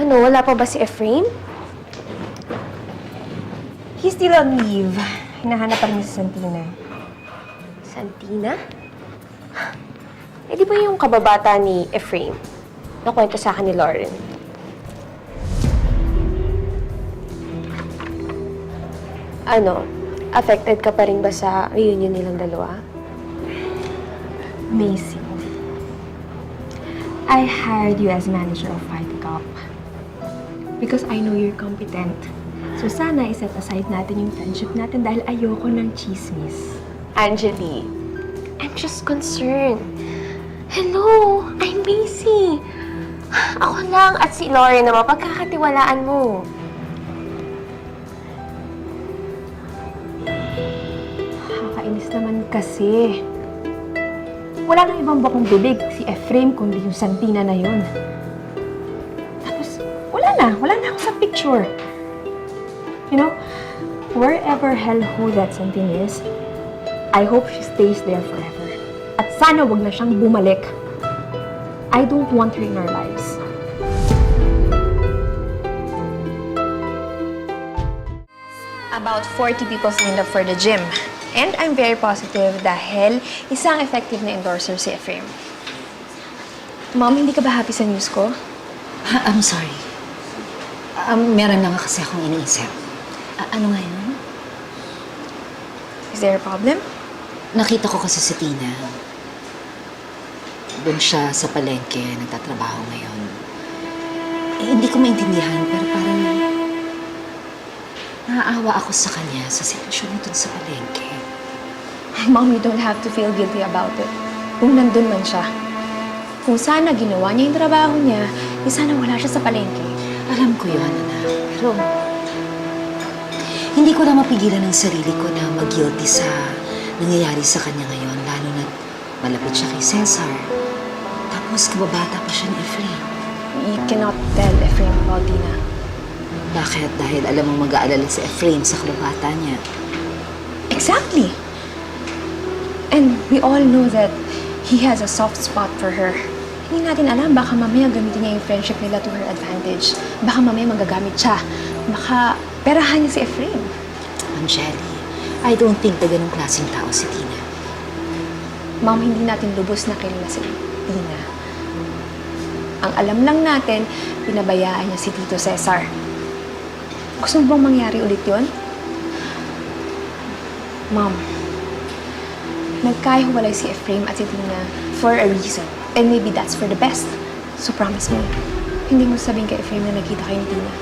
Ano, wala pa ba si Efrain? He's still on leave. Hinahanap pa rin si Santina. Santina? Eh, di ba yung kababata ni Efrain? Nakwento sa akin ni Lauren. Ano, affected ka pa rin ba sa reunion nilang dalawa? Macy, I hired you as manager of Fight Cup because I know you're competent. So sana iset aside natin yung friendship natin dahil ayoko ng chismis. Angeli, I'm just concerned. Hello, I'm Macy. Ako lang at si Lauren na mapagkakatiwalaan mo. Nakakainis naman kasi. Wala nang ibang bakong bibig si Efrain kundi yung Santina na yun. Tapos, wala na ako sa picture. You know, wherever hell who that Santina is, I hope she stays there forever. At sana wag na siyang bumalik. I don't want her in our lives. About 40 people signed up for the gym. And I'm very positive dahil isang effective na endorser si Efrain. Mom, hindi ka ba happy sa news ko? I'm sorry. Meron lang kasi akong iniisip. Ano nga yun? Is there a problem? Nakita ko kasi si Tina. Doon siya sa palengke, nagtatrabaho ngayon. Hindi ko maintindihan, pero parang naaawa ako sa kanya sa sitwasyon niya doon sa palengke. Mom, you don't have to feel guilty about it. Kung nandun man siya. Kung sana ginawa niya yung trabaho niya, sana wala siya sa palengke. Alam ko yun, anak. Pero hindi ko lang mapigilan ang sarili ko na mag-guilty sa nangyayari sa kanya ngayon, lalo na malapit siya kay Cesar. Tapos kababata pa siya ni Efrain. You cannot tell Efrain about Tina. Bakit? Dahil alam mo mag-aalala si Efrain sa kababata niya. Exactly! And we all know that he has a soft spot for her. Hindi natin alam, baka mamaya gamitin niya yung friendship nila to her advantage. Baka mamaya magagamit siya. Baka perahan niya si Efrain. Angeli, I don't think na ganung klaseng tao si Tina. Ma'am, hindi natin lubos na kilala si Tina. Ang alam lang natin, pinabayaan niya si Tito Cesar. Gusto mo bang mangyari ulit yun? Ma'am, nagkahiwalay si Efrain at si Tina for a reason. And maybe that's for the best. So promise me, hindi mo sabihin kay Efrain na nagkita kayo ni Tina.